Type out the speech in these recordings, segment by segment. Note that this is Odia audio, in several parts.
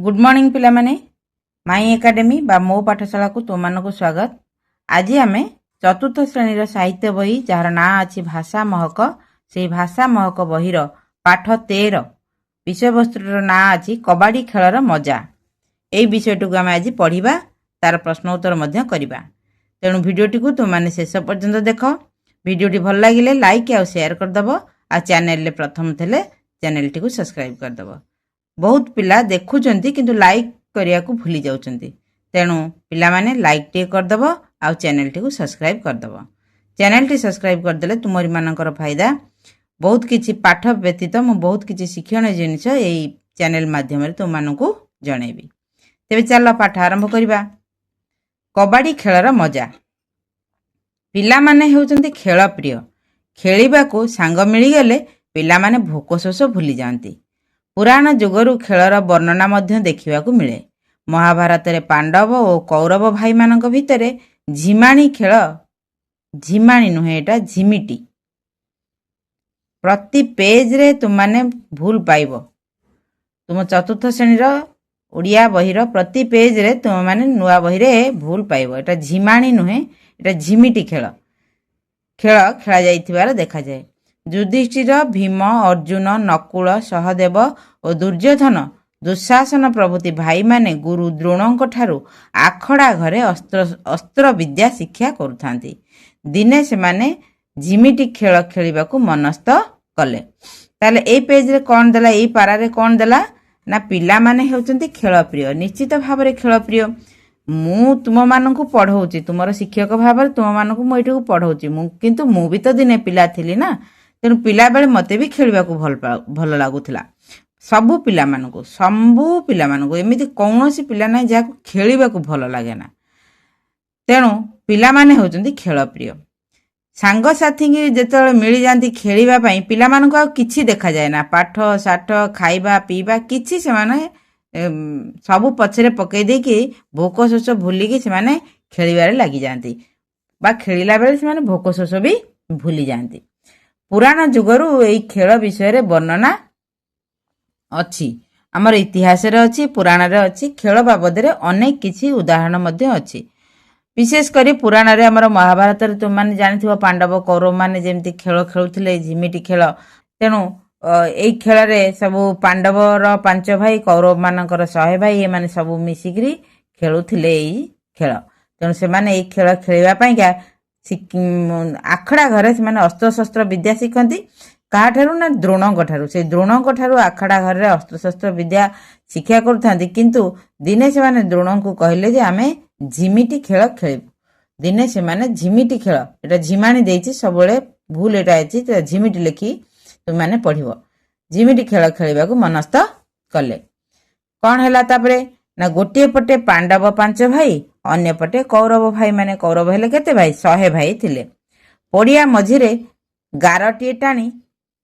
गुड मॉर्निंग पिला माने माई एकाडेमी बा मो पाठशाला को तुमको स्वागत। आज आम चतुर्थ श्रेणी साहित्य बही जार ना अच्छी भाषा महक से भाषा महक बहीर पाठ 13 विषय वस्तुर ना अच्छी कबाड़ी खेलर मजा। यही विषयटी आम आज पढ़ा तार प्रश्न उत्तर करवा। तेणु भिडटी को तुमने शेष पर्यंत देख। भिडटी भल लगे लाइक आ शेयर करदेव। आ चैनल प्रथम थे चैनल टी सब्सक्राइब करदेव। बहुत पिला देखुंट किंतु लाइक करने को भूली जाउछंती। तेणु पिला माने लाइक टे करदेव आ चैनल टी सब्सक्राइब करदेव। चैनल टी सब्सक्राइब करदेले तुमरी मानकर फायदा। बहुत किछि पाठ व्यतीत मु बहुत किछि शिक्षण जिनिस एई चैनल माध्यम रे तुमମାନଙ୍କୁ जणेबी। तेबे चलो पाठ आरंभ करिबा। कबाड़ी खेलर मजा। पिला माने हेउचंती खेल प्रिय। खेलिबा को सांग मिली गले पिला माने भोक शोष भूली जांती। पुराण जुगरु खेलर वर्णना मध्य देखिबा को मिले। महाभारत रे पांडव और कौरव भाई मानक भितरे झिमाणी खेल, झिमाणी नुहे एटा झिमिटी। प्रति पेज रे तुमने भूल पाइबो। तुम चतुर्थ श्रेणीर ओडिया बहीर प्रति पेज रे तुम माने नुआ बही रे भूल पाइबो। एटा झिमाणी नुहे एटा झिमिटी खेल। खेल खेला जाइथिबार देखा जाए। युधिष्ठिर, भीम, अर्जुन, नकुल, सहदेव और दुर्योधन, दुशासन प्रभृति भाई माने गुरु द्रोणों ठारू आखड़ा घरे अस्त्र विद्या शिक्षा करुथांती। दिने से माने झिमिटी खेल खेलिबा को मनस्थ कले। ताले ए पेज रे कोन देला, ए पारा रे कोन देला ना पिला माने हेउचंती खेल प्रिय। निश्चित भाव रे खेल प्रिय। मु तुम मानकु पढ़ौची, तुमर शिक्षक भाव रे तुम मानकु मु एठू पढ़ौची। किंतु मु भी तो दिने पिला थिली ना। तेणु पिला बेले मते भी खेलिबा को भल लागुथिला। सबु पिला मानकु एमिति कौनसी पिला नै जाको खेलिबा को भल लागे ना। तेणु पिला माने होचंती खेल प्रिय। सांग साथी की जेतेबेले मिली जांती खेलिबा पई पिला मानकु आ किछि देखा जाय ना। पाठ साठ खाइबा पीबा किछि से माने सबु पछरे पकई दे कि भोक शोष भूली कि से माने खेलिबारे लागि जांती बा खेलिला बेले से माने भोक शोष भी भूली जांती। पुराण जुगरु एई खेल विषय रे वर्णना अछि। हमर इतिहास रे अछि, पुराण रे अछि। खेल बाबद रे अनेक किछि उदाहरण मध्ये अछि। विशेष करी पुराण रे हमर महाभारत रे तुम माने जानिथिबो पांडव कौरव माने जेमति खेल खेलुथिले झिमिटी खेल। तेणु एई खेल रे सबु पांडव रो 5 भाई, कौरव मानकर 100 भाई, ए माने सबु मिसिकरी खेलुथिले एई खेल। तेणु से माने एई खेल खेलिबा पई का आखड़ा घरे से माने अस्त्र शस्त्र विद्या शिखती। काठारू ना द्रोणों ठारू। से द्रोणों ठारू आखड़ा घरे अस्त्र शस्त्र विद्या शिक्षा करुथांती। किंतु दिने से माने द्रोणों को कहले जे आमे झिमिटी खेल खेलिबु। दिने से माने झिमिटी खेल एटा झिमाणी देइछि सबले भूल एटा अछि। त झिमिटी लिखि तुम माने पढिबो। झिमिटी खेल खेलिबा को मनस्थ कले। कोन हैला तापरे ना गोटे पटे पांडव 5 भाई, अन्य पटे कौरव भाई माने कौरव हेले केते भाई 100 भाई थिले। पड़िया मझिरे गारटीए टाणी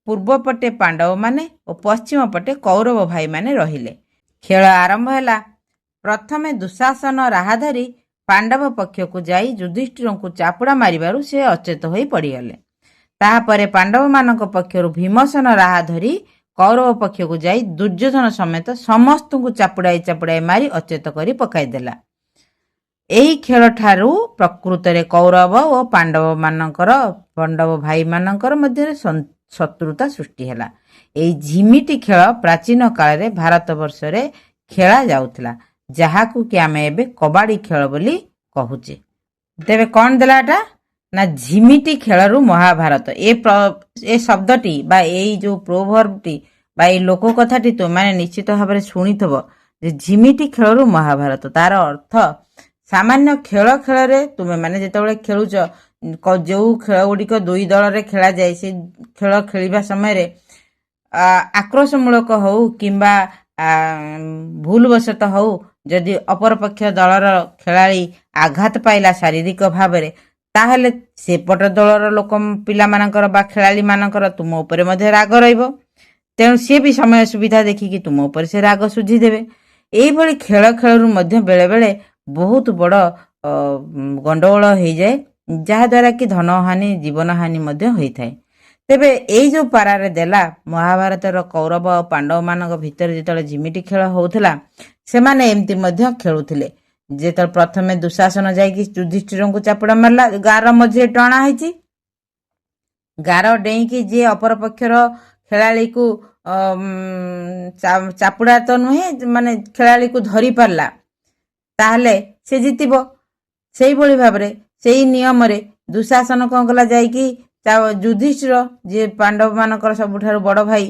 पूर्व पटे पांडव माने और पश्चिम पटे कौरव भाई माने रहिले। खेल आरंभ हैला। प्रथमे दुशासन राहा धरी पांडव पक्ष को जाई युधिष्ठिर को चापुड़ा मारिबारु से अचेत होई पड़ीगले। ताहापरे पांडव मानक पक्षरु भीमसेन राहा धरी कौरव पक्ष को जाई दुर्योधन समेत समस्त को चापुड़ाई मारी अचेत करी पकाई देला। एही खेल ठारू प्रकृत रे कौरव और पांडव भाई मानकर मध्य शत्रुता सृष्टि हैला। एही झिमिटी खेल प्राचीन काल रे भारत वर्ष रे खेला जाउथला, जहाकू कि आमे एबे कबाड़ी खेल बोली कहूचे। तेबे कोन देलाटा ना झिमिटी खेलरू महाभारत। ए शब्दटी बा एई जो प्रोवर्बटी बा ए लोक कथाटी तो माने निश्चित भाव में शुणिथबो जे झिमिटी खेलरू महाभारत। तार अर्थ सामान्य खेल खेल रे तुमे माने जेतेबेले खेलुच जो खेल गुड़िक 2 दल रे खेला जाए से खेल खेलिबा समय रे आक्रोशमूलक हो किंबा भूलवशत हो जदि अपर पक्ष दलर खेलाड़ी आघात पाइला शारीरिक भाव रे ताहले सेपट दलर लोक पिला मानकर बा खेलाड़ी मानकर तुम ऊपर मध्य राग रहिबो। तेणु सी भी समय सुविधा देखिकी तुम ऊपर से राग सुझी देबे। एई भली खेल खेलरू मध्य बेले बेले बहुत बड़ गंडगोल हो जाए, जहा द्वारा कि धन हानि जीवन हानि मध्य होई थाए। ତେବେ ଏଇ ଯୋଉ ପାରାରେ ଦେଲା ମହାଭାରତର କୌରବ ଆଉ ପାଣ୍ଡବମାନଙ୍କ ଭିତରେ ଯେତେବେଳେ ଝିମିଟି ଖେଳ ହଉଥିଲା ସେମାନେ ଏମିତି ମଧ୍ୟ ଖେଳୁଥିଲେ। ଯେତେବେଳେ ପ୍ରଥମେ ଦୁଶାସନ ଯାଇକି ଯୁଧିଷ୍ଠିରଙ୍କୁ ଚାପୁଡ଼ା ମାରିଲା, ଗାର ମଝିରେ ଟଣା ହେଇଛି, ଗାର ଡେଇଁକି ଯିଏ ଅପରପକ୍ଷର ଖେଳାଳିକୁ ଚାପୁଡ଼ା ତ ନୁହେଁ ମାନେ ଖେଳାଳିକୁ ଧରି ପାରିଲା ତାହେଲେ ସେ ଜିତିବ। ସେଇଭଳି ଭାବରେ ସେଇ ନିୟମରେ ଦୁଶାସନ କଣ କଲା, ଯାଇକି ଯୁଧିଷ୍ଠିର ଯିଏ ପାଣ୍ଡବମାନଙ୍କର ସବୁଠାରୁ ବଡ଼ ଭାଇ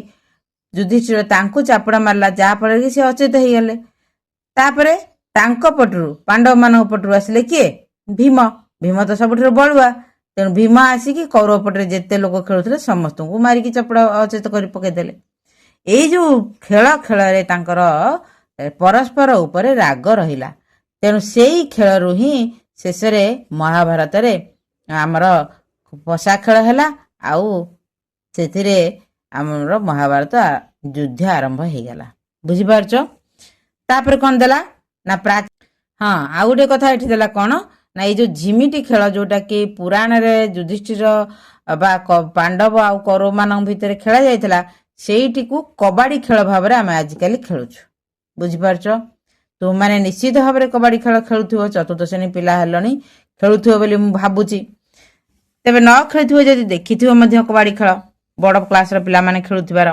ଯୁଧିଷ୍ଠିର ତାଙ୍କୁ ଚାପୁଡ଼ା ମାରିଲା, ଯାହାଫଳରେ କି ସେ ଅଚେତ ହେଇଗଲେ। ତାପରେ ତାଙ୍କ ପଟରୁ ପାଣ୍ଡବମାନଙ୍କ ପଟରୁ ଆସିଲେ କିଏ? ଭୀମ। ଭୀମ ତ ସବୁଠାରୁ ବଳୁଆ, ତେଣୁ ଭୀମ ଆସିକି କୌରବ ପଟରେ ଯେତେ ଲୋକ ଖେଳୁଥିଲେ ସମସ୍ତଙ୍କୁ ମାରିକି ଚାପୁଡ଼ା ଅଚେତ କରି ପକେଇଦେଲେ। ଏଇ ଯୋଉ ଖେଳରେ ତାଙ୍କର ପରସ୍ପର ଉପରେ ରାଗ ରହିଲା। ତେଣୁ ସେଇ ଖେଳରୁ ହିଁ ଶେଷରେ ମହାଭାରତରେ ଆମର ପଶା ଖେଳ ହେଲା, ଆଉ ସେଥିରେ ଆମର ମହାଭାରତ ଯୁଦ୍ଧ ଆରମ୍ଭ ହେଇଗଲା। ବୁଝିପାରୁଛ? ତାପରେ କଣ ଦେଲା ନା ହଁ, ଆଉ ଗୋଟେ କଥା ଏଠି ଦେଲା କଣ ନା ଏଇ ଯୋଉ ଝିମିଟି ଖେଳ ଯୋଉଟା କି ପୁରାଣରେ ଯୁଧିଷ୍ଠିର ବା ପାଣ୍ଡବ ଆଉ କୌରବମାନଙ୍କ ଭିତରେ ଖେଳା ଯାଇଥିଲା, ସେଇଟିକୁ କବାଡି ଖେଳ ଭାବରେ ଆମେ ଆଜିକାଲି ଖେଳୁଛୁ। ବୁଝିପାରୁଛ? ତୁମମାନେ ନିଶ୍ଚିତ ଭାବରେ କବାଡି ଖେଳ ଖେଳୁଥିବ, ଚତୁର୍ଥ ଶ୍ରେଣୀ ପିଲା ହେଲଣି, ଖେଳୁଥିବ ବୋଲି ମୁଁ ଭାବୁଛି। ତେବେ ନ ଖେଳୁଥିବ ଯଦି ଦେଖିଥିବ ମଧ୍ୟ କବାଡି ଖେଳ ବଡ଼ କ୍ଲାସର ପିଲାମାନେ ଖେଳୁଥିବାର।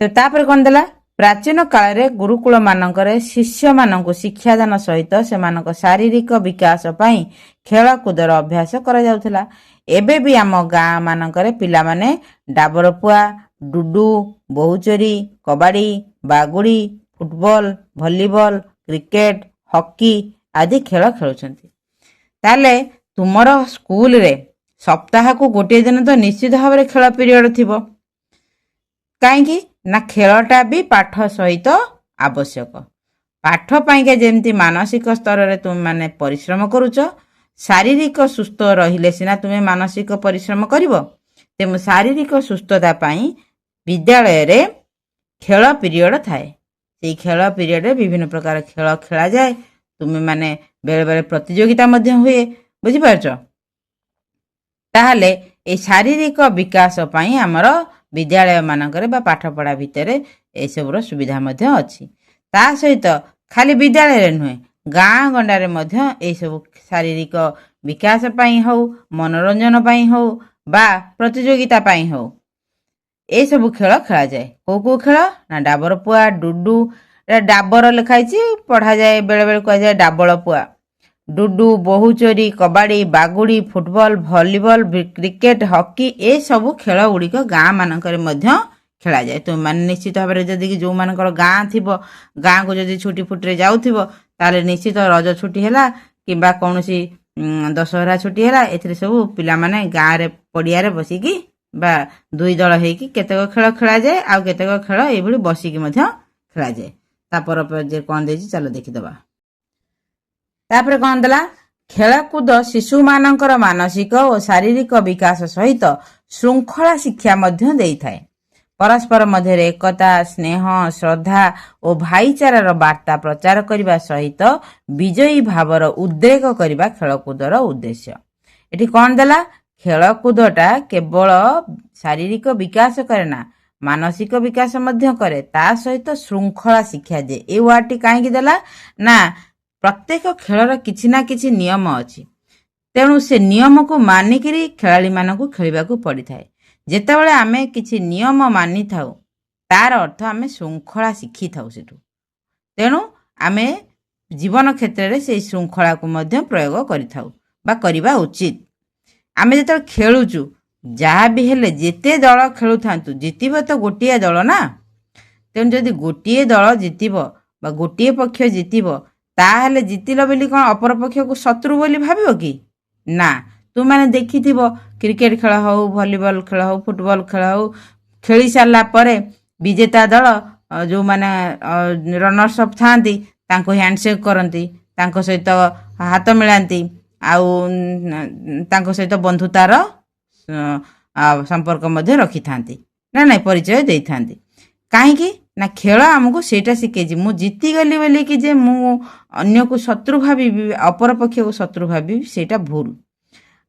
ତାପରେ କଣ ଦେଲା, ପ୍ରାଚୀନ କାଳରେ ଗୁରୁକୁଳ ମାନଙ୍କରେ ଶିଷ୍ୟମାନଙ୍କୁ ଶିକ୍ଷାଦାନ ସହିତ ସେମାନଙ୍କ ଶାରୀରିକ ବିକାଶ ପାଇଁ ଖେଳକୁଦର ଅଭ୍ୟାସ କରାଯାଉଥିଲା। ଏବେ ବି ଆମ ଗାଁ ମାନଙ୍କରେ ପିଲାମାନେ ଡାବରପୁଆ, ଡୁଡୁ, ବୋହୁଚୋରି, କବାଡି, ବାଗୁଡି, ଫୁଟବଲ, ଭଲିବଲ, କ୍ରିକେଟ, ହକି ଆଦି ଖେଳ ଖେଳୁଛନ୍ତି। ତାହେଲେ ତୁମର ସ୍କୁଲରେ ସପ୍ତାହକୁ ଗୋଟିଏ ଦିନ ତ ନିଶ୍ଚିତ ଭାବରେ ଖେଳ ପିରିୟଡ଼ ଥିବ। କାହିଁକି ନା ଖେଳଟା ବି ପାଠ ସହିତ ଆବଶ୍ୟକ। ପାଠ ପାଇଁକା ଯେମିତି ମାନସିକ ସ୍ତରରେ ତୁମେମାନେ ପରିଶ୍ରମ କରୁଛ, ଶାରୀରିକ ସୁସ୍ଥ ରହିଲେ ସିନା ତୁମେ ମାନସିକ ପରିଶ୍ରମ କରିବ। ତେଣୁ ଶାରୀରିକ ସୁସ୍ଥତା ପାଇଁ ବିଦ୍ୟାଳୟରେ ଖେଳ ପିରିୟଡ଼ ଥାଏ। ସେଇ ଖେଳ ପିରିୟଡ଼ରେ ବିଭିନ୍ନ ପ୍ରକାର ଖେଳ ଖେଳାଯାଏ। ତୁମେମାନେ ବେଳେବେଳେ ପ୍ରତିଯୋଗିତା ମଧ୍ୟ ହୁଏ। ବୁଝିପାରୁଛ? ତାହେଲେ এই ଶାରୀରିକ ବିକାଶ ପାଇଁ ଆମର ବିଦ୍ୟାଳୟ ମାନଙ୍କରେ ବା ପାଠପଢ଼ା ଭିତରେ ଏସବୁର ସୁବିଧା ମଧ୍ୟ ଅଛି। ତା ସହିତ ଖାଲି ବିଦ୍ୟାଳୟରେ ନୁହେଁ, ଗାଁ ଗଣ୍ଡାରେ ମଧ୍ୟ ଏସବୁ ଶାରୀରିକ ବିକାଶ ପାଇଁ ହଉ, ମନୋରଞ୍ଜନ ପାଇଁ ହଉ ବା ପ୍ରତିଯୋଗିତା ପାଇଁ ହଉ, ଏସବୁ ଖେଳ ଖେଳାଯାଏ। କୋଉ କୋଉ ଖେଳ ନା ଡାବରପୁଆ, ଡୁଡୁ, ଡାବର ଲେଖା ହେଇଛି, ପଢ଼ାଯାଏ, ବେଳେବେଳେ କୁହାଯାଏ ଡାବଳପୁଆ। ଡୁଡୁ, ବୋହୁଚୋରି, କବାଡି, ବାଗୁଡି, ଫୁଟବଲ, ଭଲିବଲ, କ୍ରିକେଟ, ହକି ଏସବୁ ଖେଳ ଗୁଡ଼ିକ ଗାଁ ମାନଙ୍କରେ ମଧ୍ୟ ଖେଳାଯାଏ। ତୁମମାନେ ନିଶ୍ଚିତ ଭାବରେ ଯଦି ଯୋଉମାନଙ୍କର ଗାଁ ଥିବ, ଗାଁକୁ ଯଦି ଛୁଟି ଫୁଟିରେ ଯାଉଥିବ, ତାହେଲେ ନିଶ୍ଚିତ ରଜ ଛୁଟି ହେଲା କିମ୍ବା କୌଣସି ଦଶହରା ଛୁଟି ହେଲା, ଏଥିରେ ସବୁ ପିଲାମାନେ ଗାଁରେ ପଡ଼ିଆରେ ବସିକି ବା ଦୁଇ ଦଳ ହେଇକି କେତେକ ଖେଳ ଖେଳାଯାଏ, ଆଉ କେତେକ ଖେଳ ଏଇଭଳି ବସିକି ମଧ୍ୟ ଖେଳାଯାଏ। ତାପରେ ଯେ କଣ ଦେଇଛି ଚାଲ ଦେଖିଦେବା। ତାପରେ କଣ ଦେଲା, ଖେଳକୁଦ ଶିଶୁମାନଙ୍କର ମାନସିକ ଓ ଶାରୀରିକ ବିକାଶ ସହିତ ଶୃଙ୍ଖଳା ଶିକ୍ଷା ମଧ୍ୟ ଦେଇଥାଏ। ପରସ୍ପର ମଧ୍ୟରେ ଏକତା, ସ୍ନେହ, ଶ୍ରଦ୍ଧା ଓ ଭାଇଚାରାର ବାର୍ତ୍ତା ପ୍ରଚାର କରିବା ସହିତ ବିଜୟୀ ଭାବର ଉଦ୍ରେକ କରିବା ଖେଳକୁଦର ଉଦ୍ଦେଶ୍ୟ। ଏଠି କଣ ଦେଲା, ଖେଳକୁଦଟା କେବଳ ଶାରୀରିକ ବିକାଶ କରେ ନା, ମାନସିକ ବିକାଶ ମଧ୍ୟ କରେ। ତା ସହିତ ଶୃଙ୍ଖଳା ଶିକ୍ଷା ଦିଏ। ଏଇ ୱାର୍ଡଟି କାହିଁକି ଦେଲା ନା ପ୍ରତ୍ୟେକ ଖେଳର କିଛି ନା କିଛି ନିୟମ ଅଛି। ତେଣୁ ସେ ନିୟମକୁ ମାନିକିରି ଖେଳାଳିମାନଙ୍କୁ ଖେଳିବାକୁ ପଡ଼ିଥାଏ। ଯେତେବେଳେ ଆମେ କିଛି ନିୟମ ମାନିଥାଉ ତାର ଅର୍ଥ ଆମେ ଶୃଙ୍ଖଳା ଶିଖିଥାଉ ସେଠୁ। ତେଣୁ ଆମେ ଜୀବନ କ୍ଷେତ୍ରରେ ସେଇ ଶୃଙ୍ଖଳାକୁ ମଧ୍ୟ ପ୍ରୟୋଗ କରିଥାଉ ବା କରିବା ଉଚିତ। ଆମେ ଯେତେବେଳେ ଖେଳୁଛୁ, ଯାହା ବି ହେଲେ ଯେତେ ଦଳ ଖେଳୁଥାନ୍ତୁ, ଜିତିବ ତ ଗୋଟିଏ ଦଳ ନା। ତେଣୁ ଯଦି ଗୋଟିଏ ଦଳ ଜିତିବ ବା ଗୋଟିଏ ପକ୍ଷ ଜିତିବ, ତାହେଲେ ଜିତିଲ ବୋଲି କ'ଣ ଅପରପକ୍ଷକୁ ଶତ୍ରୁ ବୋଲି ଭାବିବ କି? ନା। ତୁମମାନେ ଦେଖିଥିବ କ୍ରିକେଟ ଖେଳ ହଉ, ଭଲିବଲ ଖେଳ ହଉ, ଫୁଟବଲ ଖେଳ ହଉ, ଖେଳି ସାରିଲା ପରେ ବିଜେତା ଦଳ ଯେଉଁମାନେ ରନର୍ସ ଅପ୍ ଥାଆନ୍ତି ତାଙ୍କୁ ହ୍ୟାଣ୍ଡସେକ୍ କରନ୍ତି, ତାଙ୍କ ସହିତ ହାତ ମିଳାନ୍ତି, ଆଉ ତାଙ୍କ ସହିତ ବନ୍ଧୁତାର ସମ୍ପର୍କ ମଧ୍ୟ ରଖିଥାନ୍ତି, ନା ନାଇଁ, ପରିଚୟ ଦେଇଥାନ୍ତି। କାହିଁକି ନା ଖେଳ ଆମକୁ ସେଇଟା ଶିଖେଇଛି। ମୁଁ ଜିତିଗଲି ବୋଲିକି ଯେ ମୁଁ ଅନ୍ୟକୁ ଶତ୍ରୁ ଭାବିବି, ଅପରପକ୍ଷକୁ ଶତ୍ରୁ ଭାବିବି, ସେଇଟା ଭୁଲ।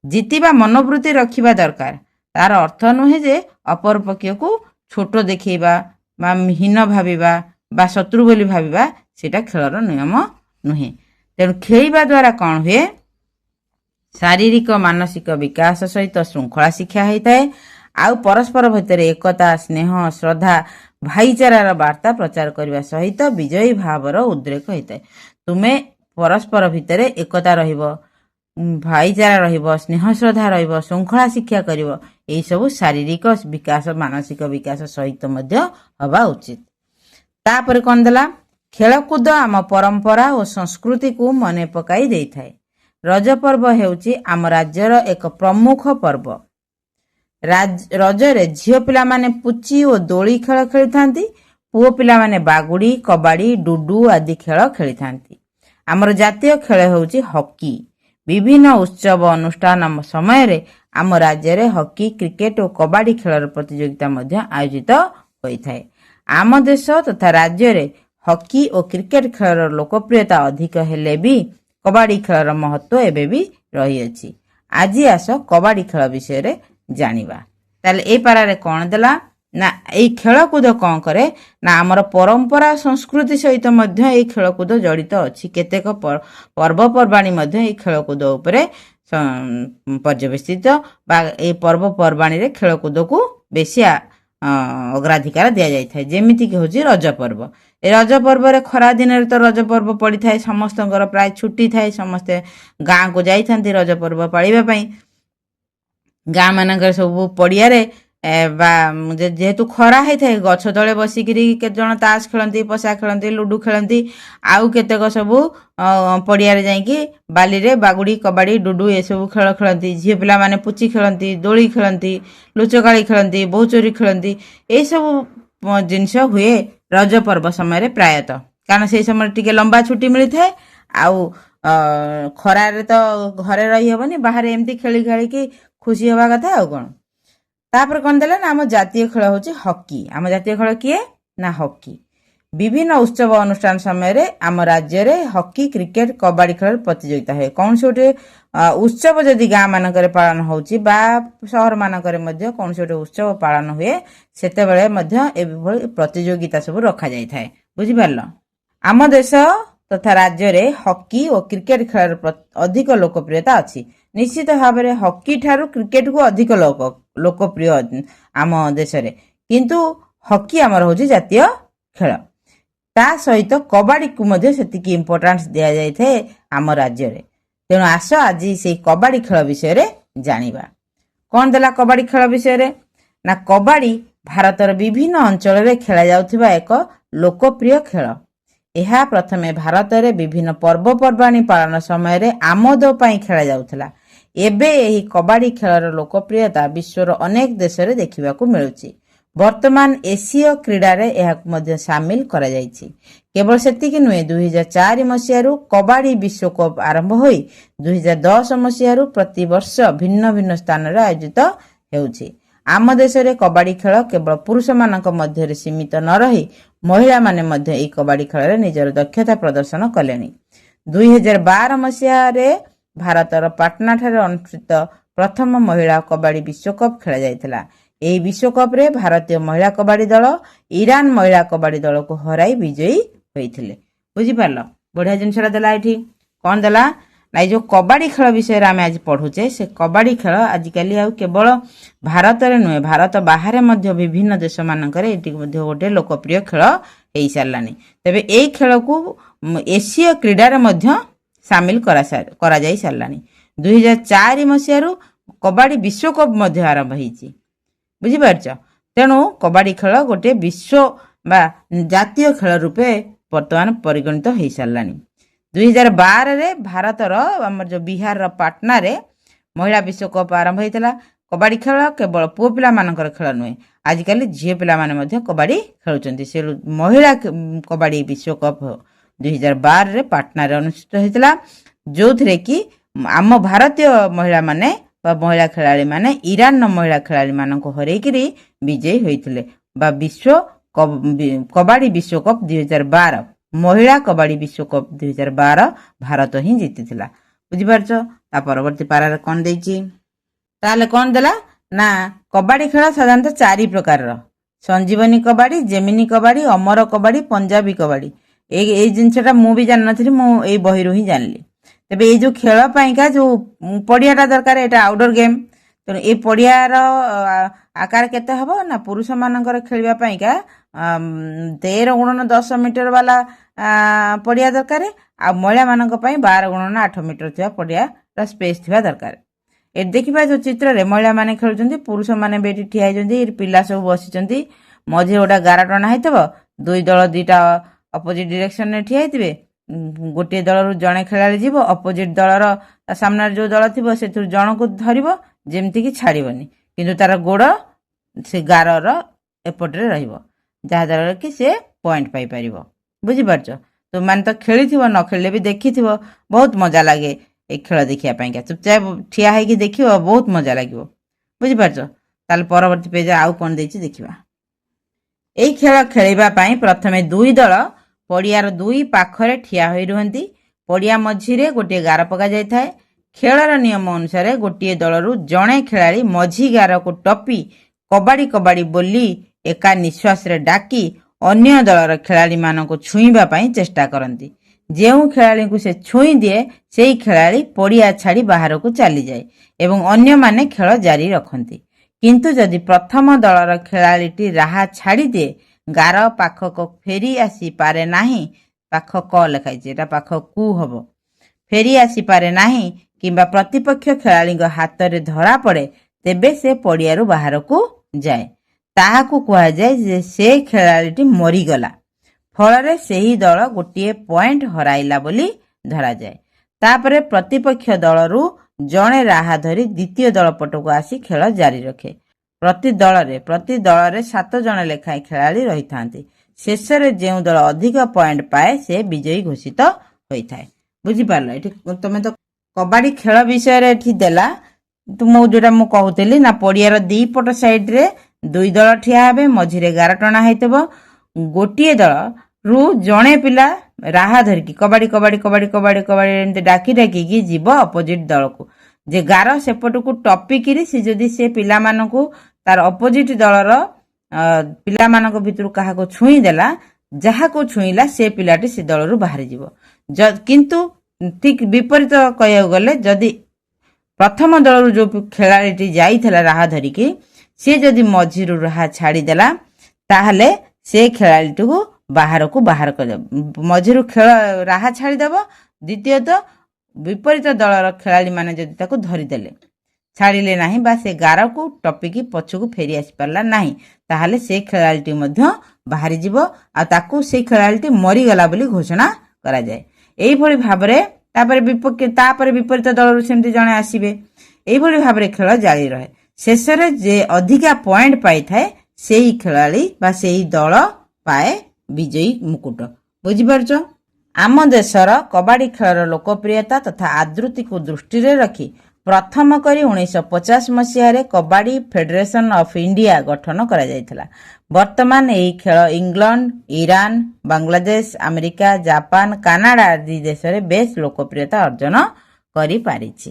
ଜିତିବା ମନୋବୃତ୍ତି ରଖିବା ଦରକାର। ତାର ଅର୍ଥ ନୁହେଁ ଯେ ଅପରପକ୍ଷକୁ ଛୋଟ ଦେଖେଇବା ବା ହୀନ ଭାବିବା ବା ଶତ୍ରୁ ବୋଲି ଭାବିବା, ସେଇଟା ଖେଳର ନିୟମ ନୁହେଁ। ତେଣୁ ଖେଳିବା ଦ୍ୱାରା କ'ଣ ହୁଏ, ଶାରୀରିକ ମାନସିକ ବିକାଶ ସହିତ ଶୃଙ୍ଖଳା ଶିକ୍ଷା ହୋଇଥାଏ। ଆଉ ପରସ୍ପର ଭିତରେ ଏକତା, ସ୍ନେହ, ଶ୍ରଦ୍ଧା, ଭାଇଚାରାର ବାର୍ତ୍ତା ପ୍ରଚାର କରିବା ସହିତ ବିଜୟୀ ଭାବର ଉଦ୍ରେକ ହୋଇଥାଏ। ତୁମେ ପରସ୍ପର ଭିତରେ ଏକତା ରହିବ, ଭାଇଚାରା ରହିବ, ସ୍ନେହ ଶ୍ରଦ୍ଧା ରହିବ, ଶୃଙ୍ଖଳା ଶିକ୍ଷା କରିବ। ଏହିସବୁ ଶାରୀରିକ ବିକାଶ, ମାନସିକ ବିକାଶ ସହିତ ମଧ୍ୟ ହେବା ଉଚିତ। ତାପରେ କ'ଣ ଦେଲା, ଖେଳକୁଦ ଆମ ପରମ୍ପରା ଓ ସଂସ୍କୃତିକୁ ମନେ ପକାଇ ଦେଇଥାଏ। ରଜ ପର୍ବ ହେଉଛି ଆମ ରାଜ୍ୟର ଏକ ପ୍ରମୁଖ ପର୍ବ। ରଜରେ ଝିଅ ପିଲାମାନେ ପୁଚି ଓ ଦୋଳି ଖେଳ ଖେଳିଥାନ୍ତି। ପୁଅ ପିଲାମାନେ ବାଗୁଡ଼ି, କବାଡ଼ି, ଡୁଡୁ ଆଦି ଖେଳ ଖେଳିଥାନ୍ତି। ଆମର ଜାତୀୟ ଖେଳ ହେଉଛି ହକି। ବିଭିନ୍ନ ଉତ୍ସବ ଅନୁଷ୍ଠାନ ସମୟରେ ଆମ ରାଜ୍ୟରେ ହକି, କ୍ରିକେଟ ଓ କବାଡ଼ି ଖେଳର ପ୍ରତିଯୋଗିତା ମଧ୍ୟ ଆୟୋଜିତ ହୋଇଥାଏ। ଆମ ଦେଶ ତଥା ରାଜ୍ୟରେ ହକି ଓ କ୍ରିକେଟ ଖେଳର ଲୋକପ୍ରିୟତା ଅଧିକ ହେଲେ ବି କବାଡ଼ି ଖେଳର ମହତ୍ତ୍ୱ ଏବେ ବି ରହିଅଛି। ଆଜି ଆସ କବାଡ଼ି ଖେଳ ବିଷୟରେ ଜାଣିବା। ତାହେଲେ ଏଇ ପାରାରେ କ'ଣ ଦେଲା ନା, ଏଇ ଖେଳକୁଦ କ'ଣ କରେ ନା ଆମର ପରମ୍ପରା ସଂସ୍କୃତି ସହିତ ମଧ୍ୟ ଏଇ ଖେଳକୁଦ ଜଡ଼ିତ ଅଛି। କେତେକ ପର୍ବପର୍ବାଣୀ ମଧ୍ୟ ଏଇ ଖେଳକୁଦ ଉପରେ ପର୍ଯ୍ୟବେସିତ ବା ଏଇ ପର୍ବପର୍ବାଣୀରେ ଖେଳକୁଦକୁ ବେଶୀ ଅଗ୍ରାଧିକାର ଦିଆଯାଇଥାଏ। ଯେମିତିକି ହେଉଛି ରଜ ପର୍ବ। ଏ ରଜ ପର୍ବରେ ଖରା ଦିନରେ ତ ରଜ ପର୍ବ ପଡ଼ିଥାଏ, ସମସ୍ତଙ୍କର ପ୍ରାୟ ଛୁଟି ଥାଏ, ସମସ୍ତେ ଗାଁକୁ ଯାଇଥାନ୍ତି ରଜ ପର୍ବ ପାଳିବା ପାଇଁ। ଗାଁ ମାନଙ୍କରେ ସବୁ ପଡ଼ିଆରେ ବା ଯେହେତୁ ଖରା ହେଇଥାଏ, ଗଛ ତଳେ ବସିକିରି କେତେ ଜଣ ତାସ ଖେଳନ୍ତି, ପଶା ଖେଳନ୍ତି, ଲୁଡୁ ଖେଳନ୍ତି। ଆଉ କେତେକ ସବୁ ପଡ଼ିଆରେ ଯାଇକି ବାଲିରେ ବାଗୁଡ଼ି, କବାଡ଼ି, ଡୁଡୁ ଏସବୁ ଖେଳ ଖେଳନ୍ତି। ଝିଅ ପିଲାମାନେ ପୁଚି ଖେଳନ୍ତି, ଦୋଳି ଖେଳନ୍ତି, ଲୁଚକାଳି ଖେଳନ୍ତି, ବୋହୁଚୋରି ଖେଳନ୍ତି। ଏଇସବୁ ଜିନିଷ ହୁଏ ରଜ ପର୍ବ ସମୟରେ ପ୍ରାୟତଃ, କାରଣ ସେଇ ସମୟରେ ଟିକେ ଲମ୍ବା ଛୁଟି ମିଳିଥାଏ। ଆଉ ଖରାରେ ତ ଘରେ ରହିହେବନି, ବାହାରେ ଏମିତି ଖେଳି ଖେଳିକି ଖୁସି ହେବା କଥା ଆଉ କ'ଣ। ତାପରେ କ'ଣ ଦେଲା ନା, ଆମ ଜାତୀୟ ଖେଳ ହେଉଛି ହକି। ଆମ ଜାତୀୟ ଖେଳ କିଏ ନା ହକି। ବିଭିନ୍ନ ଉତ୍ସବ ଅନୁଷ୍ଠାନ ସମୟରେ ଆମ ରାଜ୍ୟରେ ହକି, କ୍ରିକେଟ, କବାଡ଼ି ଖେଳର ପ୍ରତିଯୋଗିତା ହୁଏ। କୌଣସି ଗୋଟେ ଉତ୍ସବ ଯଦି ଗାଁ ମାନଙ୍କରେ ପାଳନ ହେଉଛି ବା ସହର ମାନଙ୍କରେ ମଧ୍ୟ କୌଣସି ଗୋଟେ ଉତ୍ସବ ପାଳନ ହୁଏ, ସେତେବେଳେ ମଧ୍ୟ ଏଭଳି ପ୍ରତିଯୋଗିତା ସବୁ ରଖାଯାଇଥାଏ। ବୁଝିପାରିଲ? ଆମ ଦେଶ ତଥା ରାଜ୍ୟରେ ହକି ଓ କ୍ରିକେଟ ଖେଳର ଅଧିକ ଲୋକପ୍ରିୟତା ଅଛି। ନିଶ୍ଚିତ ଭାବରେ ହକି ଠାରୁ କ୍ରିକେଟକୁ ଅଧିକ ଲୋକପ୍ରିୟ ଆମ ଦେଶରେ, କିନ୍ତୁ ହକି ଆମର ହେଉଛି ଜାତୀୟ ଖେଳ। ତା ସହିତ କବାଡ଼ିକୁ ମଧ୍ୟ ସେତିକି ଇମ୍ପୋର୍ଟାନ୍ସ ଦିଆଯାଇଥାଏ ଆମ ରାଜ୍ୟରେ। ତେଣୁ ଆସ ଆଜି ସେଇ କବାଡ଼ି ଖେଳ ବିଷୟରେ ଜାଣିବା। କ'ଣ ଦେଲା କବାଡ଼ି ଖେଳ ବିଷୟରେ ନା, କବାଡ଼ି ଭାରତର ବିଭିନ୍ନ ଅଞ୍ଚଳରେ ଖେଳାଯାଉଥିବା ଏକ ଲୋକପ୍ରିୟ ଖେଳ। ଏହା ପ୍ରଥମେ ଭାରତରେ ବିଭିନ୍ନ ପର୍ବପର୍ବାଣୀ ପାଳନ ସମୟରେ ଆମୋଦ ପାଇଁ ଖେଳାଯାଉଥିଲା। ଏବେ ଏହି କବାଡ଼ି ଖେଳର ଲୋକପ୍ରିୟତା ବିଶ୍ୱର ଅନେକ ଦେଶରେ ଦେଖିବାକୁ ମିଳୁଛି। ବର୍ତ୍ତମାନ ଏସୀୟ କ୍ରୀଡ଼ାରେ ଏହାକୁ ମଧ୍ୟ ସାମିଲ କରାଯାଇଛି। କେବଳ ସେତିକି ନୁହେଁ, 2004 ମସିହାରୁ କବାଡ଼ି ବିଶ୍ୱକପ୍ ଆରମ୍ଭ ହୋଇ 2010 ମସିହାରୁ ପ୍ରତିବର୍ଷ ଭିନ୍ନ ଭିନ୍ନ ସ୍ଥାନରେ ଆୟୋଜିତ ହେଉଛି। ଆମ ଦେଶରେ କବାଡ଼ି ଖେଳ କେବଳ ପୁରୁଷମାନଙ୍କ ମଧ୍ୟରେ ସୀମିତ ନ ରହି ମହିଳାମାନେ ମଧ୍ୟ ଏହି କବାଡ଼ି ଖେଳରେ ନିଜର ଦକ୍ଷତା ପ୍ରଦର୍ଶନ କଲେଣି। 2012 ମସିହାରେ ଭାରତର ପାଟନାଠାରେ ଅନୁଷ୍ଠିତ ପ୍ରଥମ ମହିଳା କବାଡ଼ି ବିଶ୍ୱକପ୍ ଖେଳାଯାଇଥିଲା। ଏହି ବିଶ୍ୱକପ୍ରେ ଭାରତୀୟ ମହିଳା କବାଡ଼ି ଦଳ ଇରାନ ମହିଳା କବାଡ଼ି ଦଳକୁ ହରାଇ ବିଜୟୀ ହୋଇଥିଲେ। ବୁଝିପାରିଲ? ବଢ଼ିଆ ଜିନିଷଟା ଦେଲା। ଏଠି କ'ଣ ଦେଲା ନା, ଏଇ ଯେଉଁ କବାଡ଼ି ଖେଳ ବିଷୟରେ ଆମେ ଆଜି ପଢ଼ୁଛେ, ସେ କବାଡ଼ି ଖେଳ ଆଜିକାଲି ଆଉ କେବଳ ଭାରତରେ ନୁହେଁ, ଭାରତ ବାହାରେ ମଧ୍ୟ ବିଭିନ୍ନ ଦେଶମାନଙ୍କରେ ଏଠି ମଧ୍ୟ ଗୋଟେ ଲୋକପ୍ରିୟ ଖେଳ ହେଇସାରିଲାଣି। ତେବେ ଏଇ ଖେଳକୁ ଏସୀୟ କ୍ରୀଡ଼ାରେ ମଧ୍ୟ ସାମିଲ କରାଯାଇ ସାରିଲାଣି। 2004 ମସିହାରୁ କବାଡ଼ି ବିଶ୍ୱକପ୍ ମଧ୍ୟ ଆରମ୍ଭ ହେଇଛି। ବୁଝିପାରୁଛ? ତେଣୁ କବାଡ଼ି ଖେଳ ଗୋଟେ ବିଶ୍ୱ ବା ଜାତୀୟ ଖେଳ ରୂପେ ବର୍ତ୍ତମାନ ପରିଗଣିତ ହୋଇସାରିଲାଣି। 2012ରେ ଭାରତର ଆମର ଯେଉଁ ବିହାରର ପାଟନାରେ ମହିଳା ବିଶ୍ୱକପ୍ ଆରମ୍ଭ ହୋଇଥିଲା। କବାଡ଼ି ଖେଳ କେବଳ ପୁଅ ପିଲାମାନଙ୍କର ଖେଳ ନୁହେଁ, ଆଜିକାଲି ଝିଅ ପିଲାମାନେ ମଧ୍ୟ କବାଡ଼ି ଖେଳୁଛନ୍ତି। ସେ ମହିଳା କବାଡ଼ି ବିଶ୍ୱକପ୍ 2012ରେ ପାଟନାରେ ଅନୁଷ୍ଠିତ ହୋଇଥିଲା, ଯେଉଁଥିରେ କି ଆମ ଭାରତୀୟ ମହିଳାମାନେ ବା ମହିଳା ଖେଳାଳିମାନେ ଇରାନର ମହିଳା ଖେଳାଳିମାନଙ୍କୁ ହରେଇକିରି ବିଜୟୀ ହୋଇଥିଲେ। ବା ବିଶ୍ୱ କବାଡ଼ି ବିଶ୍ୱକପ୍ 2012, ମହିଳା କବାଡ଼ି ବିଶ୍ୱକପ୍ 2012 ଭାରତ ହିଁ ଜିତିଥିଲା। ବୁଝିପାରୁଛ? ତା ପରବର୍ତ୍ତୀ ପାରାରେ କ'ଣ ଦେଇଛି? ତାହେଲେ କ'ଣ ଦେଲା ନା କବାଡି ଖେଳ ସାଧାରଣତଃ 4 ପ୍ରକାରର। ସଞ୍ଜୀବନୀ କବାଡି, ଜେମିନି କବାଡି, ଅମର କବାଡି, ପଞ୍ଜାବୀ କବାଡି। ଏଇ ଜିନିଷଟା ମୁଁ ବି ଜାଣିନଥିଲି, ମୁଁ ଏଇ ବହିରୁ ହିଁ ଜାଣିଲି। ତେବେ ଏଇ ଯୋଉ ଖେଳ ପାଇଁକା ଯୋଉ ପଡିଆଟା ଦରକାର, ଏଇଟା ଆଉଟଡୋର ଗେମ୍। ତେଣୁ ଏଇ ପଡିଆର ଆକାର କେତେ ହବ ନା, ପୁରୁଷ ମାନଙ୍କର ଖେଳିବା ପାଇଁକା 13 × 10 ମିଟର ବାଲା ପଡିଆ ଦରକାର, ଆଉ ମହିଳା ମାନଙ୍କ ପାଇଁ 12 × 8 ମିଟର ଥିବା ପଡିଆର ସ୍ପେସ୍ ଥିବା ଦରକାର। ଏଠି ଦେଖିବା ଯୋଉ ଚିତ୍ରରେ ମହିଳା ମାନେ ଖେଳୁଛନ୍ତି, ପୁରୁଷ ମାନେ ବି ଏଠି ଠିଆ ହେଇଛନ୍ତି, ଏଠି ପିଲା ସବୁ ବସିଛନ୍ତି। ମଝିରେ ଗୋଟେ ଗାର ଟଣା ହେଇଥିବ, ଦୁଇ ଦଳ ଦିଟା ଅପୋଜିଟ ଡିରେକ୍ସନରେ ଠିଆ ହେଇଥିବେ। ଗୋଟିଏ ଦଳରୁ ଜଣେ ଖେଳାଳି ଯିବ, ଅପୋଜିଟ ଦଳର ସାମ୍ନାରେ ଯୋଉ ଦଳ ଥିବ ସେଥିରୁ ଜଣକୁ ଧରିବ, ଯେମିତିକି ଛାଡିବନି, କିନ୍ତୁ ତାର ଗୋଡ ସେ ଗାରର ଏପଟରେ ରହିବ, ଯାହାଦ୍ୱାରା କି ସେ ପଏଣ୍ଟ ପାଇପାରିବ। ବୁଝିପାରୁଛ? ତୁମମାନେ ତ ଖେଳିଥିବ, ନ ଖେଳିଲେ ବି ଦେଖିଥିବ, ବହୁତ ମଜା ଲାଗେ ଏଇ ଖେଳ ଦେଖିବା ପାଇଁକା। ଚୁପଚାପ ଠିଆ ହେଇକି ଦେଖିବ, ବହୁତ ମଜା ଲାଗିବ। ବୁଝିପାରୁଛ? ତାହେଲେ ପରବର୍ତ୍ତୀ ପେଜରେ ଆଉ କ'ଣ ଦେଇଛି ଦେଖିବା। ଏଇ ଖେଳ ଖେଳିବା ପାଇଁ ପ୍ରଥମେ ଦୁଇ ଦଳ ପଡିଆର ଦୁଇ ପାଖରେ ଠିଆ ହୋଇ ରୁହନ୍ତି। ପଡିଆ ମଝିରେ ଗୋଟିଏ ଗାର ପକାଯାଇଥାଏ। ଖେଳର ନିୟମ ଅନୁସାରେ ଗୋଟିଏ ଦଳରୁ ଜଣେ ଖେଳାଳି ମଝି ଗାରକୁ ଟପି କବାଡି କବାଡି ବୋଲି ଏକା ନିଶ୍ୱାସରେ ଡାକି ଅନ୍ୟ ଦଳର ଖେଳାଳିମାନଙ୍କୁ ଛୁଇଁବା ପାଇଁ ଚେଷ୍ଟା କରନ୍ତି। ଯେଉଁ ଖେଳାଳିଙ୍କୁ ସେ ଛୁଇଁ ଦିଏ, ସେହି ଖେଳାଳି ପଡିଆ ଛାଡ଼ି ବାହାରକୁ ଚାଲିଯାଏ ଏବଂ ଅନ୍ୟମାନେ ଖେଳ ଜାରି ରଖନ୍ତି। କିନ୍ତୁ ଯଦି ପ୍ରଥମ ଦଳର ଖେଳାଳିଟି ରାହା ଛାଡ଼ିଦିଏ, ଗାର ପାଖକୁ ଫେରି ଆସିପାରେ ନାହିଁ, ପାଖ କ ଲେଖାଇଛି, ଏଟା ପାଖ କୁ ହବ, ଫେରି ଆସିପାରେ ନାହିଁ କିମ୍ବା ପ୍ରତିପକ୍ଷ ଖେଳାଳିଙ୍କ ହାତରେ ଧରା ପଡ଼େ, ତେବେ ସେ ପଡିଆରୁ ବାହାରକୁ ଯାଏ। ତାହାକୁ କୁହାଯାଏ ଯେ ସେ ଖେଳାଳିଟି ମରିଗଲା। ଫଳରେ ସେହି ଦଳ ଗୋଟିଏ ପଏଣ୍ଟ ହରାଇଲା ବୋଲି ଧରାଯାଏ। ତାପରେ ପ୍ରତିପକ୍ଷ ଦଳରୁ ଜଣେ ରାହା ଧରି ଦ୍ୱିତୀୟ ଦଳ ପଟକୁ ଆସି ଖେଳ ଜାରି ରଖେ। ପ୍ରତି ଦଳରେ 7 ଜଣ ଲେଖାଏଁ ଖେଳାଳି ରହିଥାନ୍ତି। ଶେଷରେ ଯେଉଁ ଦଳ ଅଧିକ ପଏଣ୍ଟ ପାଏ ସେ ବିଜୟୀ ଘୋଷିତ ହୋଇଥାଏ। ବୁଝିପାରିଲ? ଏଠି ତମେ ତ କବାଡି ଖେଳ ବିଷୟରେ ଏଠି ଦେଲା। ମୁଁ ଯୋଉଟା ମୁଁ କହୁଥିଲି ନା, ପଡିଆର ଦି ପଟ ସାଇଡରେ ଦୁଇ ଦଳ ଠିଆ ହେବେ, ମଝିରେ ଗାର ଟଣା ହେଇଥିବ। ଗୋଟିଏ ଦଳରୁ ଜଣେ ପିଲା ରାହା ଧରିକି କବାଡି କବାଡି କବାଡି କବାଡି କବାଡି ଏମିତି ଡାକି ଡାକିକି ଯିବ ଅପୋଜିଟ ଦଳକୁ। ଯେ ଗାର ସେପଟକୁ ଟପିକିରି ସେ ଯଦି ସେ ପିଲାମାନଙ୍କୁ ତାର ଅପୋଜିଟ ଦଳର ପିଲାମାନଙ୍କ ଭିତରୁ କାହାକୁ ଛୁଇଁ ଦେଲା, ଯାହାକୁ ଛୁଇଁଲା ସେ ପିଲାଟି ସେ ଦଳରୁ ବାହାରିଯିବ। କିନ୍ତୁ ଠିକ ବିପରୀତ କହିବାକୁ ଗଲେ, ଯଦି ପ୍ରଥମ ଦଳରୁ ଯୋଉ ଖେଳାଳିଟି ଯାଇଥିଲା ରାହା ଧରିକି, ସେ ଯଦି ମଝିରୁ ରାହା ଛାଡ଼ିଦେଲା, ତାହେଲେ ସେ ଖେଳାଳିଟିକୁ ବାହାରକୁ ବାହାର କରିଦେବ। ମଝିରୁ ରାହା ଛାଡ଼ିଦେବ। ଦ୍ୱିତୀୟତଃ ବିପରୀତ ଦଳର ଖେଳାଳି ମାନେ ଯଦି ତାକୁ ଧରିଦେଲେ, ଛାଡ଼ିଲେ ନାହିଁ, ବା ସେ ଗାରକୁ ଟପିକି ପଛକୁ ଫେରି ଆସିପାରିଲା ନାହିଁ, ତାହେଲେ ସେ ଖେଳାଳିଟି ମଧ୍ୟ ବାହାରିଯିବ ଆଉ ତାକୁ ସେଇ ଖେଳାଳିଟି ମରିଗଲା ବୋଲି ଘୋଷଣା କରାଯାଏ। ଏଇଭଳି ଭାବରେ ତାପରେ ବିପରୀତ ଦଳରୁ ସେମିତି ଜଣେ ଆସିବେ। ଏଇଭଳି ଭାବରେ ଖେଳ ଜାରି ରହେ। ଶେଷରେ ଯେ ଅଧିକା ପଏଣ୍ଟ ପାଇଥାଏ, ସେଇ ଖେଳାଳି ବା ସେଇ ଦଳ ପାଏ ବିଜୟୀ ମୁକୁଟ। ବୁଝିପାରୁଛ? ଆମ ଦେଶର କବାଡି ଖେଳର ଲୋକପ୍ରିୟତା ତଥା ଆଦୃତିକୁ ଦୃଷ୍ଟିରେ ରଖି ପ୍ରଥମ କରି 1950 ମସିହାରେ କବାଡି ଫେଡେରେସନ ଅଫ୍ ଇଣ୍ଡିଆ ଗଠନ କରାଯାଇଥିଲା। ବର୍ତ୍ତମାନ ଏହି ଖେଳ England, Iran, Bangladesh, America, Japan, Canada ଆଦି ଦେଶରେ ବେଶ ଲୋକପ୍ରିୟତା ଅର୍ଜନ କରିପାରିଛି।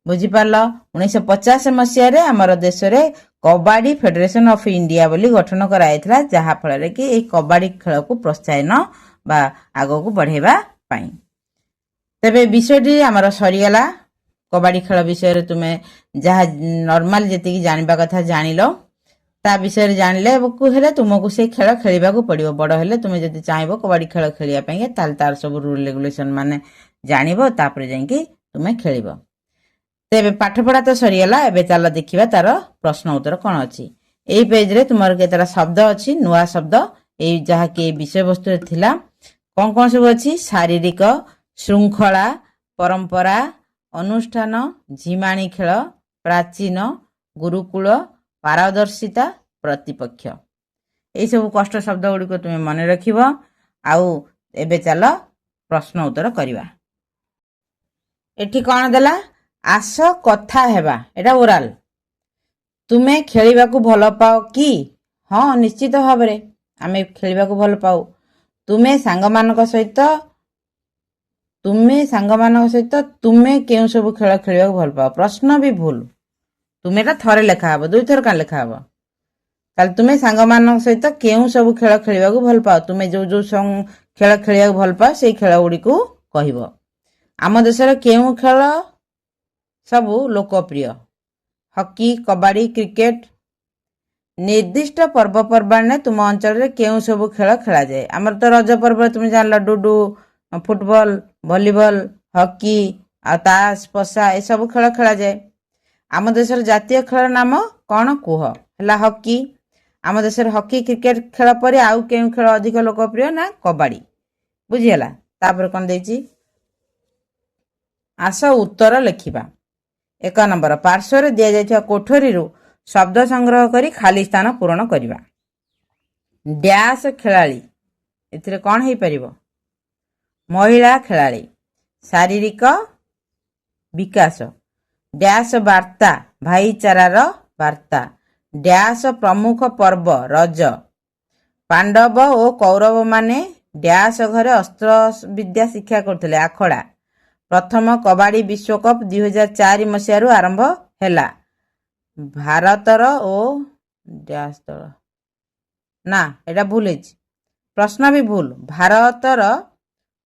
ବୁଝିପାରିଲ? 1950 ମସିହାରେ ଆମର ଦେଶରେ କବାଡି ଫେଡେରେସନ ଅଫ୍ ଇଣ୍ଡିଆ ବୋଲି ଗଠନ କରାଯାଇଥିଲା, ଯାହା ଫଳରେ କି ଏହି କବାଡି ଖେଳକୁ ପ୍ରୋତ୍ସାହନ ବା ଆଗକୁ ବଢେଇବା ପାଇଁ। ତେବେ ବିଷୟଟି ଆମର ସରିଗଲା। କବାଡି ଖେଳ ବିଷୟରେ ତୁମେ ଯାହା ନର୍ମାଲ ଯେତିକି ଜାଣିବା କଥା ଜାଣିଲ। ତା ବିଷୟରେ ଜାଣିଲେ ହେଲେ ତୁମକୁ ସେ ଖେଳ ଖେଳିବାକୁ ପଡିବ। ବଡ ହେଲେ ତୁମେ ଯଦି ଚାହିଁବ କବାଡି ଖେଳ ଖେଳିବା ପାଇଁ, ତାହେଲେ ତାର ସବୁ ରୁଲ ରେଗୁଲେସନ ମାନେ ଜାଣିବ, ତାପରେ ଯାଇକି ତୁମେ ଖେଳିବ। ତେବେ ପାଠପଢା ତ ସରିଗଲା, ଏବେ ଚାଲ ଦେଖିବା ତାର ପ୍ରଶ୍ନ ଉତ୍ତର କ'ଣ ଅଛି। ଏଇ ପେଜରେ ତୁମର କେତେଟା ଶବ୍ଦ ଅଛି, ନୂଆ ଶବ୍ଦ, ଏଇ ଯାହାକି ଏଇ ବିଷୟବସ୍ତୁରେ ଥିଲା। କ'ଣ କ'ଣ ସବୁ ଅଛି? ଶାରୀରିକ, ଶୃଙ୍ଖଳା, ପରମ୍ପରା, ଅନୁଷ୍ଠାନ, ଝିମାଣି ଖେଳ, ପ୍ରାଚୀନ, ଗୁରୁକୁଳ, ପାରଦର୍ଶିତା, ପ୍ରତିପକ୍ଷ। ଏଇସବୁ କଷ୍ଟ ଶବ୍ଦ ଗୁଡ଼ିକ ତୁମେ ମନେ ରଖିବ। ଆଉ ଏବେ ଚାଲ ପ୍ରଶ୍ନ ଉତ୍ତର କରିବା। ଏଠି କ'ଣ ଦେଲା? ଆସ କଥା ହେବା, ଏଟା ଓରାଲ। ତୁମେ ଖେଳିବାକୁ ଭଲ ପାଅ କି? ହଁ, ନିଶ୍ଚିତ ଭାବରେ ଆମେ ଖେଳିବାକୁ ଭଲ ପାଉ। ତୁମେ ସାଙ୍ଗମାନଙ୍କ ସହିତ ତୁମେ କେଉଁ ସବୁ ଖେଳ ଖେଳିବାକୁ ଭଲ ପାଅ? ପ୍ରଶ୍ନ ବି ଭୁଲ। ତୁମେ ଏଟା ଥରେ ଲେଖା ହବ, ଦୁଇଥର କାଁ ଲେଖା ହବ। ତାହେଲେ ତୁମେ ସାଙ୍ଗମାନଙ୍କ ସହିତ କେଉଁ ସବୁ ଖେଳ ଖେଳିବାକୁ ଭଲ ପାଅ, ତୁମେ ଯୋଉ ଯୋଉ ଖେଳ ଖେଳିବାକୁ ଭଲ ପାଅ ସେଇ ଖେଳ ଗୁଡ଼ିକୁ କହିବ। ଆମ ଦେଶରେ କେଉଁ ଖେଳ ସବୁ ଲୋକପ୍ରିୟ? Hockey, kabaddi, cricket. ନିର୍ଦ୍ଦିଷ୍ଟ ପର୍ବପର୍ବାଣିରେ ତୁମ ଅଞ୍ଚଳରେ କେଉଁ ସବୁ ଖେଳ ଖେଳାଯାଏ? ଆମର ତ ରଜ ପର୍ବରେ ତୁମେ ଜାଣିଲ ଡୁଡୁ, ଫୁଟବଲ, ଭଲିବଲ, ହକି ଆଉ ତାସ, ପଶା ଏସବୁ ଖେଳ ଖେଳାଯାଏ। ଆମ ଦେଶର ଜାତୀୟ ଖେଳର ନାମ କ'ଣ କୁହ? ହେଲା ହକି। ଆମ ଦେଶରେ ହକି, କ୍ରିକେଟ ଖେଳ ପରେ ଆଉ କେଉଁ ଖେଳ ଅଧିକ ଲୋକପ୍ରିୟ? ନା କବାଡି। ବୁଝିଗଲା। ତାପରେ କ'ଣ ଦେଇଛି? ଆସ ଉତ୍ତର ଲେଖିବା। 1 ନମ୍ବର, ପାର୍ଶ୍ୱରେ ଦିଆଯାଇଥିବା କୋଠରୀରୁ ଶବ୍ଦ ସଂଗ୍ରହ କରି ଖାଲି ସ୍ଥାନ ପୂରଣ କରିବା। ଡ୍ୟାସ୍ ଖେଳାଳି, ଏଥିରେ କ'ଣ ହେଇପାରିବ? ମହିଳା ଖେଳାଳି। ଶାରୀରିକ ବିକାଶ। ଡ୍ୟାସ୍ ବାର୍ତ୍ତା, ଭାଇଚାରାର ବାର୍ତ୍ତା। ଡ୍ୟାସ୍ ପ୍ରମୁଖ ପର୍ବ, ରଜ। ପାଣ୍ଡବ ଓ କୌରବମାନେ ଡ୍ୟାସ୍ ଘରେ ଅସ୍ତ୍ର ବିଦ୍ୟା ଶିକ୍ଷା କରୁଥିଲେ, ଆଖଡ଼ା। ପ୍ରଥମ କବାଡି ବିଶ୍ୱକପ୍ 2004 ମସିହାରୁ ଆରମ୍ଭ ହେଲା। ଭାରତର ଓ ଡ୍ୟାସ୍ ଦଳ, ନା ଏଟା ଭୁଲ ହେଇଛି, ପ୍ରଶ୍ନ ବି ଭୁଲ। ଭାରତର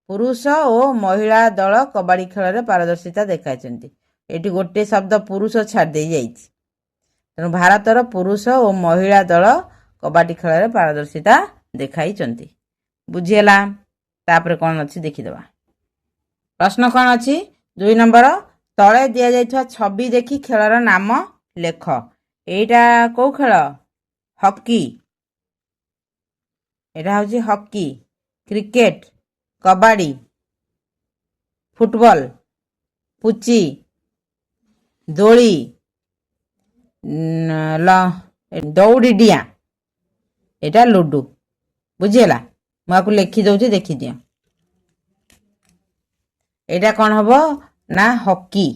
ପୁରୁଷ ଓ ମହିଳା ଦଳ କବାଡି ଖେଳରେ ପାରଦର୍ଶିତା ଦେଖାଇଛନ୍ତି। ଏଠି ଗୋଟିଏ ଶବ୍ଦ ପୁରୁଷ ଛାଡ଼ି ଦେଇ ଯାଇଛି। ତେଣୁ ଭାରତର ପୁରୁଷ ଓ ମହିଳା ଦଳ କବାଡି ଖେଳରେ ପାରଦର୍ଶିତା ଦେଖାଇଛନ୍ତି। ବୁଝିହେଲା। ତାପରେ କ'ଣ ଅଛି ଦେଖିଦେବା। ପ୍ରଶ୍ନ କ'ଣ ଅଛି? 2 ନମ୍ବର, ତଳେ ଦିଆଯାଇଥିବା ଛବି ଦେଖି ଖେଳର ନାମ ଲେଖ। ଏଇଟା କୋଉ ଖେଳ? ହକି। ଏଟା ହେଉଛି ହକି। କ୍ରିକେଟ, କବାଡି, ଫୁଟବଲ, ପୁଚି, ଦୋଳି, ଦୌଡ଼ି ଡିଆଁ, ଏଟା ଲୁଡୁ। ବୁଝିହେଲା। ମୁଁ ଆକୁ ଲେଖି ଦଉଛି, ଦେଖିଦିଅ। ଏଇଟା କ'ଣ ହବ? ନା ହକି।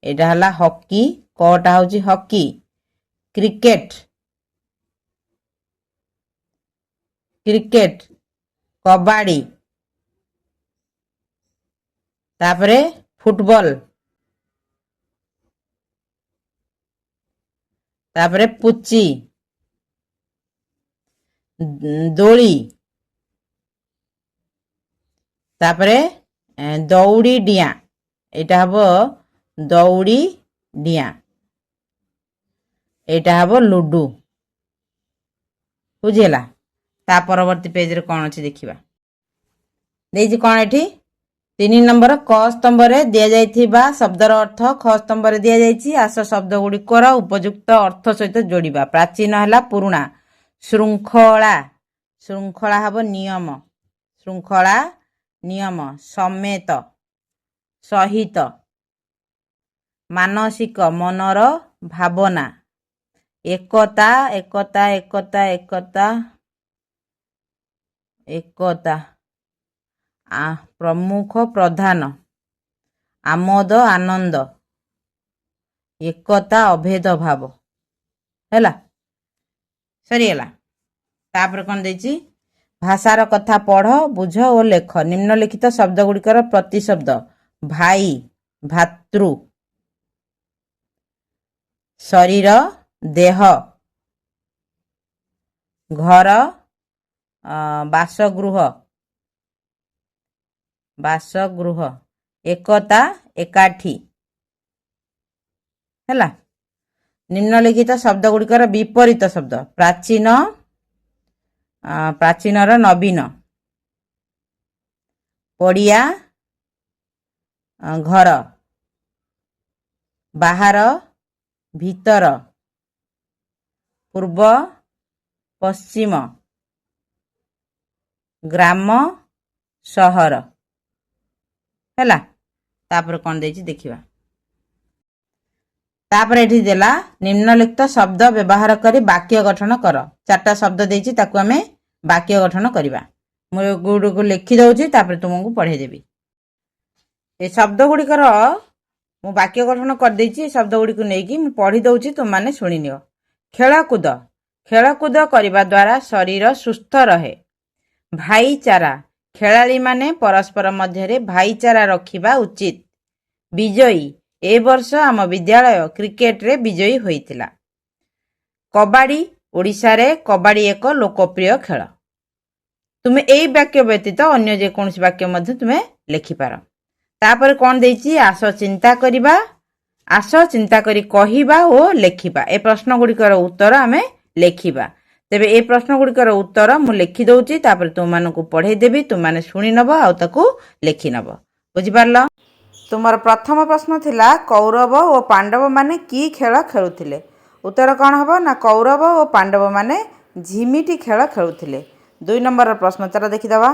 ଏଇଟା ହେଲା ହକି। କଟା ହେଉଛି ହକି। କ୍ରିକେଟ, କ୍ରିକେଟ, କବାଡି, ତାପରେ ଫୁଟବଲ, ତାପରେ ପୁଚି, ଦୋଳି, ତାପରେ ଦୌଡ଼ି ଡିଆଁ। ଏଇଟା ହବ ଦୌଡ଼ି ଡିଆଁ। ଏଇଟା ହବ ଲୁଡୁ। ବୁଝିହେଲା। ତା ପରବର୍ତ୍ତୀ ପେଜରେ କ'ଣ ଅଛି ଦେଖିବା। ଦେଇଛି କ'ଣ ଏଠି? 3 ନମ୍ବର, କ ସ୍ତମ୍ଭରେ ଦିଆଯାଇଥିବା ଶବ୍ଦର ଅର୍ଥ ଖ ସ୍ତମ୍ଭରେ ଦିଆଯାଇଛି। ଆସ ଶବ୍ଦ ଗୁଡ଼ିକର ଉପଯୁକ୍ତ ଅର୍ଥ ସହିତ ଯୋଡ଼ିବା। ପ୍ରାଚୀନ ହେଲା ପୁରୁଣା। ଶୃଙ୍ଖଳା, ଶୃଙ୍ଖଳା ହବ ନିୟମ। ଶୃଙ୍ଖଳା ନିୟମ। ସମେତ, ସହିତ। ମାନସିକ, ମନର ଭାବନା। ଏକତା, ଏକତା, ଏକତା, ଏକତା, ଏକତା। ପ୍ରମୁଖ, ପ୍ରଧାନ। ଆମୋଦ, ଆନନ୍ଦ। ଏକତା, ଅଭେଦ ଭାବ। ହେଲା, ସରିଗଲା। ତାପରେ କ'ଣ ଦେଇଛି? ଭାଷାର କଥା ପଢ଼, ବୁଝ ଓ ଲେଖ। ନିମ୍ନଲିଖିତ ଶବ୍ଦ ଗୁଡ଼ିକର ପ୍ରତିଶବ୍ଦ। ଭାଇ, ଭାତୃ। ଶରୀର, ଦେହ। ଘର, ବାସଗୃହ, ବାସଗୃହ। ଏକତା, ଏକାଠି। ହେଲା। ନିମ୍ନଲିଖିତ ଶବ୍ଦ ଗୁଡ଼ିକର ବିପରୀତ ଶବ୍ଦ। ପ୍ରାଚୀନ, ପ୍ରାଚୀନର ନବୀନ। ପଡ଼ିଆ, ଘର। ବାହାର, ଭିତର। ପୂର୍ବ, ପଶ୍ଚିମ। ଗ୍ରାମ, ସହର। ହେଲା। ତାପରେ କ'ଣ ଦେଇଛି ଦେଖିବା। ତାପରେ ଏଠି ଦେଲା ନିମ୍ନଲିଖିତ ଶବ୍ଦ ବ୍ୟବହାର କରି ବାକ୍ୟ ଗଠନ କର। 4ଟା ଶବ୍ଦ ଦେଇଛି, ତାକୁ ଆମେ ବାକ୍ୟ ଗଠନ କରିବା। ମୁଁ ଏଗୁଡ଼ିକୁ ଲେଖି ଦେଉଛି, ତାପରେ ତୁମକୁ ପଢ଼େଇଦେବି। ଏ ଶବ୍ଦ ଗୁଡ଼ିକର ମୁଁ ବାକ୍ୟ ଗଠନ କରିଦେଇଛି। ଏ ଶବ୍ଦ ଗୁଡ଼ିକୁ ନେଇକି ମୁଁ ପଢ଼ି ଦେଉଛି, ତୁମମାନେ ଶୁଣିନିଅ। ଖେଳକୁଦ, ଖେଳକୁଦ କରିବା ଦ୍ୱାରା ଶରୀର ସୁସ୍ଥ ରହେ। ଭାଇଚାରା, ଖେଳାଳିମାନେ ପରସ୍ପର ମଧ୍ୟରେ ଭାଇଚାରା ରଖିବା ଉଚିତ। ବିଜୟୀ, ए वर्ष आम विद्यालय क्रिकेट रे विजयी होइतिला। कबाड़ी ओडिशा रे कबाड़ी एक लोकप्रिय खेल। तुम्हें एई वाक्य व्यतीत अन्य जेकोसी वाक्य मध्य तुम्हें लिखिपार। तापर कौन देइछि आस चिंता करिबा, आस चिंता करी कहिबा ओ लेखिबा। ए प्रश्न गुड़िकर उत्तर आमे लेखिबा। तेबे ए प्रश्न गुड़िकर उत्तर मु लिखि दउछि, तापर तुम मानकु पढ़ेई देबी, तुम माने सुनि नब आ ताकू लिखि नब। बुझि पारलो? तुमर प्रथम प्रश्न थिला कौरव और पांडव माने की खेल खेलुथिले। उत्तर कौन हबो ना कौरव और पांडव माने झिमिटी खेल खेलुथिले। 2 नंबर प्रश्न उत्तर देखिदबा।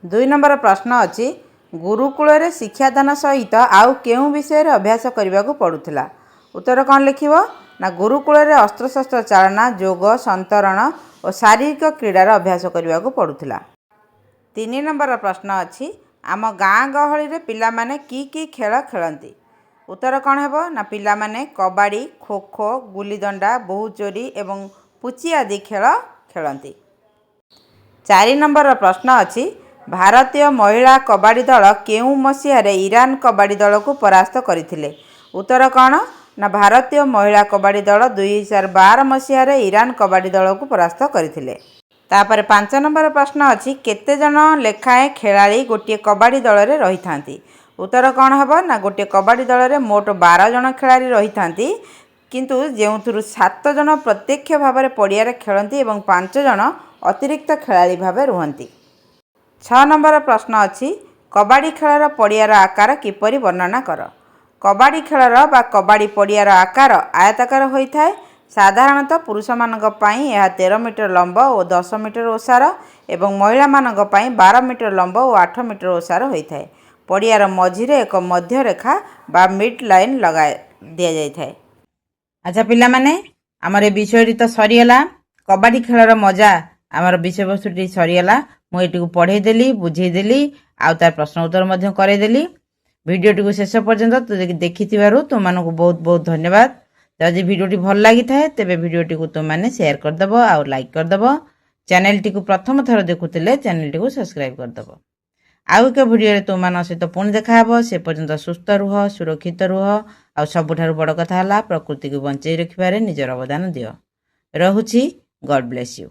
2 नंबर प्रश्न अछि गुरुकुल रे शिक्षादान सहित आउ केउ विषय रे अभ्यास करबा को पड़ुथिला। उत्तर कौन लिखिबो ना गुरुकुल रे अस्त्रशस्त्र चालना, योग, संतरण और शारीरिक क्रीडार अभ्यास करबा को पड़ुथिला। 3 नंबर प्रश्न अछि आम गाँ गहली रे पिला माने की खेल खेलंती। उत्तर कौन हेबो ना पिला माने कबाड़ी, खो खो, गुली दंडा, बहु चोरी एवं पुची आदि खेल खेलंती। 4 नंबर प्रश्न अछि भारतीय महिला कबाड़ी दल केउ मसीहा रे ईरान कबाड़ी दल को परास्त करथिले। उत्तर कौन ना भारतीय महिला कबाड़ी दल 2012 मसीहा रे ईरान कबाड़ी दल को परास्त करथिले। तापर 5 नंबर प्रश्न अछि केते जन लेखाए खेलाड़ी गोटे कबाड़ी दल रे रही थांती। उत्तर कौन हबो ना गोटे कबाड़ी दल रे मोट 12 जन खेलाड़ी रही थांती, किंतु जेउथुरु 7 जन प्रत्यक्ष भाव रे पड़िया रे खेलंती एवं 5 जन अतिरिक्त खेलाड़ी भावे रुहंती। 6 नंबर प्रश्न अछि कबाड़ी खेलर पड़ियार आकार किपरि वर्णना कर। कबाड़ी खेलर बा कबाड़ी पड़ियार आकार आयताकार होइथाय। साधारणतः पुरुष मानक पई यह 13 मीटर लंब और 10 मीटर ओसार एवं महिला मानक पई 12 मीटर लंब और 8 मीटर ओसार होइथाय। पड़ियार मझिरे एक मध्य रेखा बा मिड लाइन लगा दिया जाइथाय। अच्छा पिला माने हमर विषयटी तो सरीगला। कबाड़ी खेलर मजा आमर विषय वस्तुटी सरीगला। मु एटी को पढ़े देली, बुझे देली आ तार प्रश्न उत्तर मध्य करे देली। भिडियोटी को शेष पर्यंत देखिथिबारु तुम मानकु बहुत बहुत धन्यवाद। जदि भिडियोटी भल लागि थाए तेबे भिडियोटी को तुम माने शेयर कर दबो आ लाइक कर दबो। चैनल टी को प्रथम थर देखुतिले चैनल टी को सब्सक्राइब कर दबो। आउ एक भिडियो रे तुम मान सहित पुणी देखा हबो। से पर्यंत सुस्थ रुह, सुरक्षित रुह आ सबुठारु बड़ कथा हला प्रकृति को बंचै रखिबारे निजर अवदान दियो। रहुछि। God bless you.